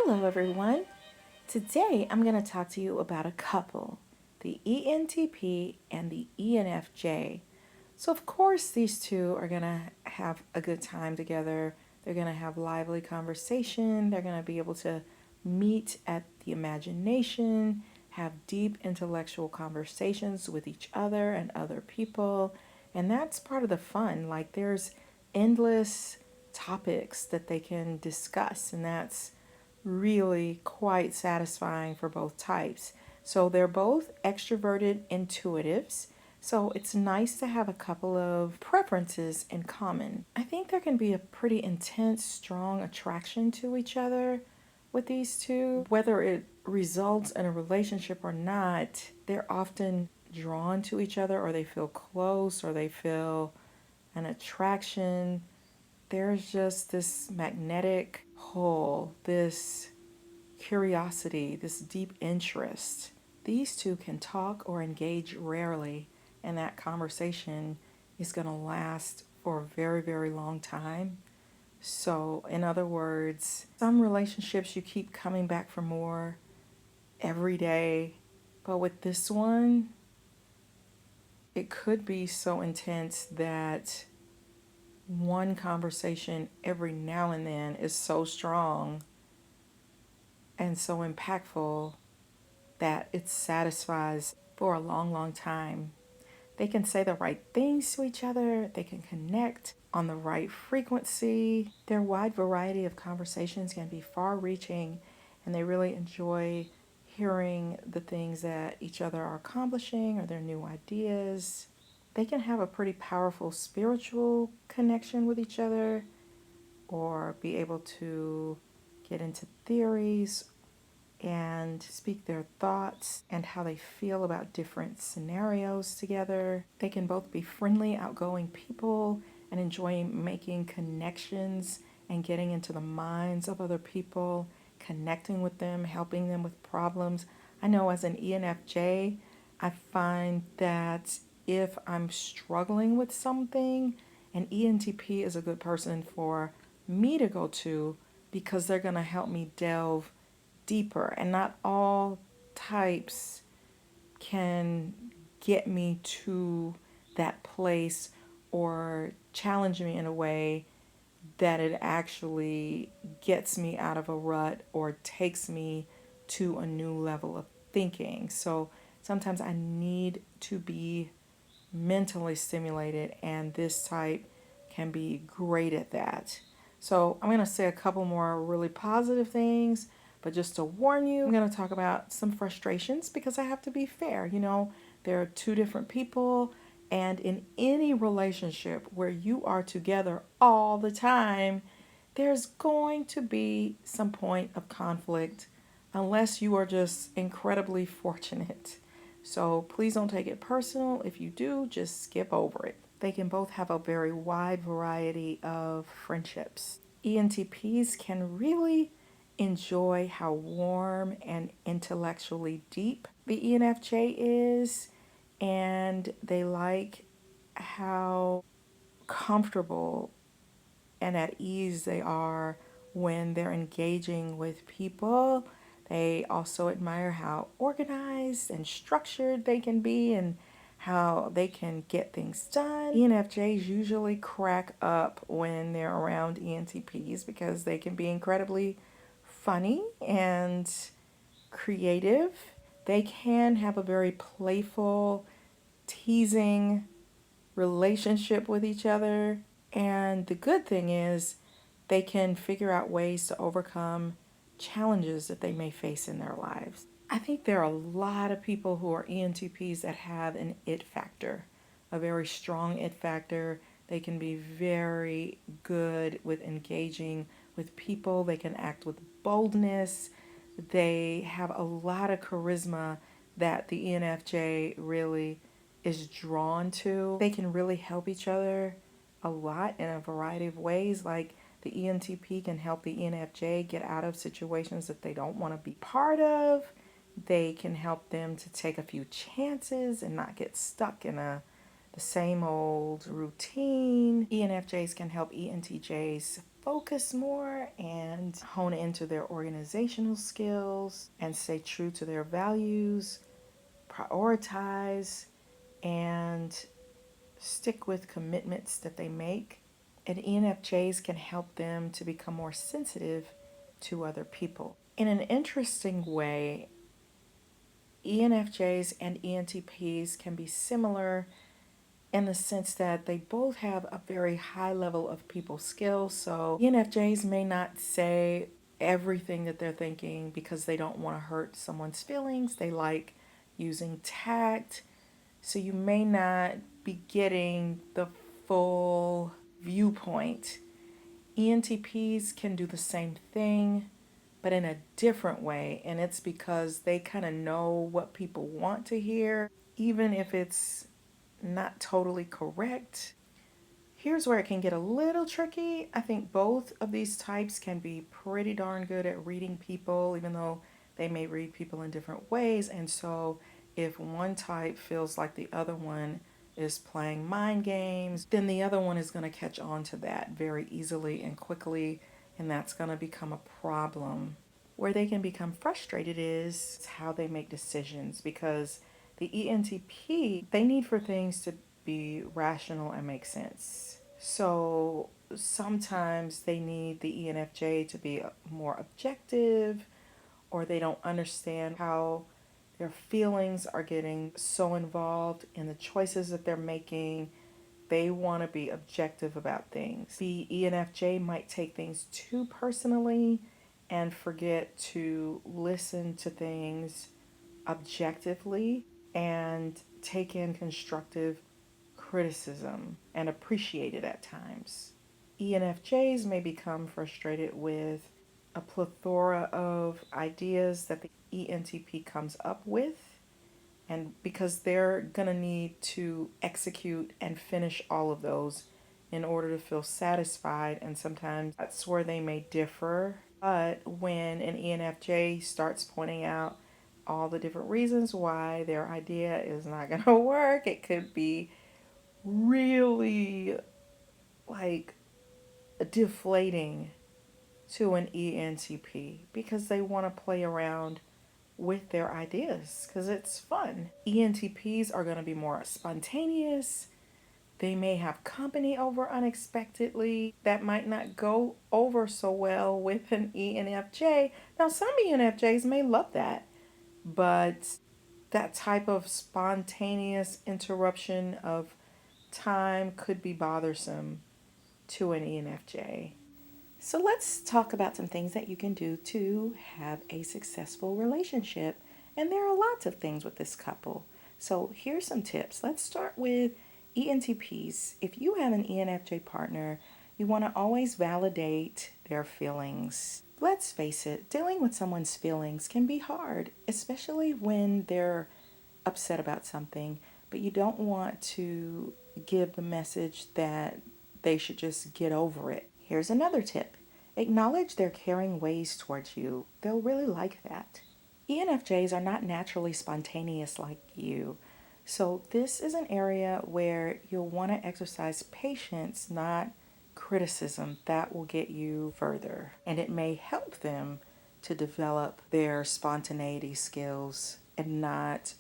Hello, everyone. Today I'm going to talk to you about a couple, the ENTP and the ENFJ. So, of course, these two are going to have a good time together. They're going to have lively conversation. They're going to be able to meet at the imagination, have deep intellectual conversations with each other and other people. And that's part of the fun. Like, there's endless topics that they can discuss, and that's really quite satisfying for both types. So they're both extroverted intuitives. So it's nice to have a couple of preferences in common. I think there can be a pretty intense, strong attraction to each other with these two. Whether it results in a relationship or not, they're often drawn to each other, or they feel close, or they feel an attraction. There's just this magnetic pull, this curiosity, this deep interest. These two can talk or engage rarely, and that conversation is going to last for a very, very long time. So, in other words, some relationships you keep coming back for more every day, but with this one, it could be so intense that one conversation every now and then is so strong and so impactful that it satisfies for a long, long time. They can say the right things to each other, they can connect on the right frequency. Their wide variety of conversations can be far reaching, and they really enjoy hearing the things that each other are accomplishing or their new ideas. They can have a pretty powerful spiritual connection with each other, or be able to get into theories and speak their thoughts and how they feel about different scenarios together. They can both be friendly, outgoing people and enjoy making connections and getting into the minds of other people, connecting with them, helping them with problems. I know as an ENFJ, I find that if I'm struggling with something, an ENTP is a good person for me to go to because they're going to help me delve deeper. And not all types can get me to that place or challenge me in a way that it actually gets me out of a rut or takes me to a new level of thinking. So sometimes I need to be mentally stimulated, and this type can be great at that. So I'm going to say a couple more really positive things, but just to warn you, I'm going to talk about some frustrations because I have to be fair. There are two different people, and in any relationship where you are together all the time, there's going to be some point of conflict unless you are just incredibly fortunate. So please don't take it personal. If you do, just skip over it. They can both have a very wide variety of friendships. ENTPs can really enjoy how warm and intellectually deep the ENFJ is, and they like how comfortable and at ease they are when they're engaging with people. They also admire how organized and structured they can be and how they can get things done. ENFJs usually crack up when they're around ENTPs because they can be incredibly funny and creative. They can have a very playful, teasing relationship with each other. And the good thing is they can figure out ways to overcome challenges that they may face in their lives. I think there are a lot of people who are ENTPs that have an it factor, a very strong it factor. They can be very good with engaging with people. They can act with boldness. They have a lot of charisma that the ENFJ really is drawn to. They can really help each other a lot in a variety of ways. Like the ENTP can help the ENFJ get out of situations that they don't want to be part of. They can help them to take a few chances and not get stuck in the same old routine. ENFJs can help ENTJs focus more and hone into their organizational skills and stay true to their values, prioritize, and stick with commitments that they make. And ENFJs can help them to become more sensitive to other people. In an interesting way, ENFJs and ENTPs can be similar in the sense that they both have a very high level of people skills. So ENFJs may not say everything that they're thinking because they don't want to hurt someone's feelings. They like using tact. So you may not be getting the full viewpoint. ENTPs can do the same thing, but in a different way. And it's because they kind of know what people want to hear, even if it's not totally correct. Here's where it can get a little tricky. I think both of these types can be pretty darn good at reading people, even though they may read people in different ways. And so if one type feels like the other one is playing mind games, then the other one is going to catch on to that very easily and quickly, and that's going to become a problem. Where they can become frustrated is how they make decisions, because the ENTP, they need for things to be rational and make sense. So sometimes they need the ENFJ to be more objective, or they don't understand how their feelings are getting so involved in the choices that they're making. They want to be objective about things. The ENFJ might take things too personally and forget to listen to things objectively and take in constructive criticism and appreciate it at times. ENFJs may become frustrated with a plethora of ideas that the ENTP comes up with, and because they're going to need to execute and finish all of those in order to feel satisfied, and sometimes that's where they may differ. But when an ENFJ starts pointing out all the different reasons why their idea is not going to work, it could be really like deflating to an ENTP because they want to play around with their ideas because it's fun. ENTPs are going to be more spontaneous. They may have company over unexpectedly that might not go over so well with an ENFJ. Now, some ENFJs may love that, but that type of spontaneous interruption of time could be bothersome to an ENFJ. So let's talk about some things that you can do to have a successful relationship. And there are lots of things with this couple. So here's some tips. Let's start with ENTPs. If you have an ENFJ partner, you want to always validate their feelings. Let's face it, dealing with someone's feelings can be hard, especially when they're upset about something, but you don't want to give the message that they should just get over it. Here's another tip. Acknowledge their caring ways towards you. They'll really like that. ENFJs are not naturally spontaneous like you. So this is an area where you'll want to exercise patience, not criticism. That will get you further. And it may help them to develop their spontaneity skills and not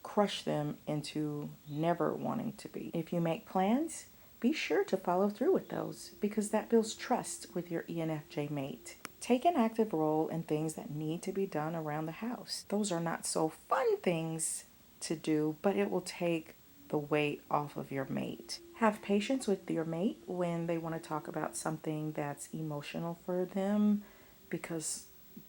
crush them into never wanting to be. If you make plans, be sure to follow through with those because that builds trust with your ENFJ mate. Take an active role in things that need to be done around the house. Those are not so fun things to do, but it will take the weight off of your mate. Have patience with your mate when they want to talk about something that's emotional for them, because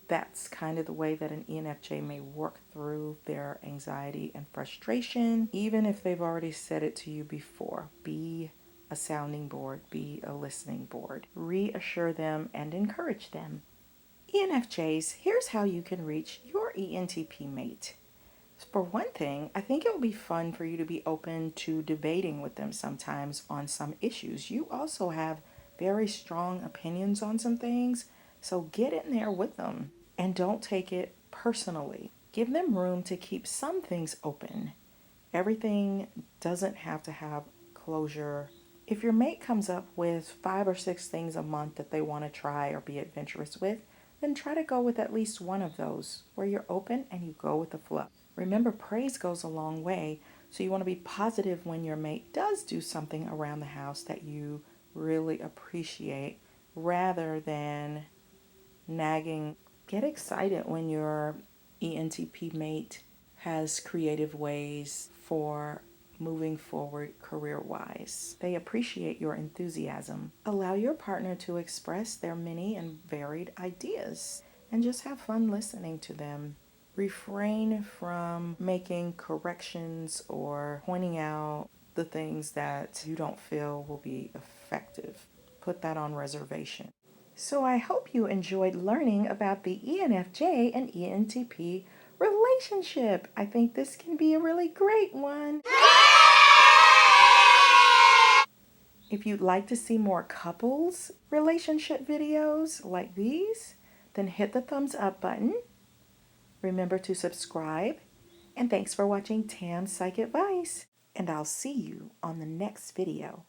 that's kind of the way that an ENFJ may work through their anxiety and frustration, even if they've already said it to you before. Be a sounding board, be a listening board. Reassure them and encourage them. ENFJs, here's how you can reach your ENTP mate. For one thing, I think it would be fun for you to be open to debating with them sometimes on some issues. You also have very strong opinions on some things, so get in there with them and don't take it personally. Give them room to keep some things open. Everything doesn't have to have closure If your mate comes up with 5 or 6 things a month that they want to try or be adventurous with, then try to go with at least one of those where you're open and you go with the flow. Remember, praise goes a long way, so you want to be positive when your mate does do something around the house that you really appreciate rather than nagging. Get excited when your ENTP mate has creative ways for moving forward career-wise. They appreciate your enthusiasm. Allow your partner to express their many and varied ideas and just have fun listening to them. Refrain from making corrections or pointing out the things that you don't feel will be effective. Put that on reservation. So I hope you enjoyed learning about the ENFJ and ENTP relationship. I think this can be a really great one. If you'd like to see more couples relationship videos like these, then hit the thumbs up button. Remember to subscribe. And thanks for watching Tams PsychAdvice. And I'll see you on the next video.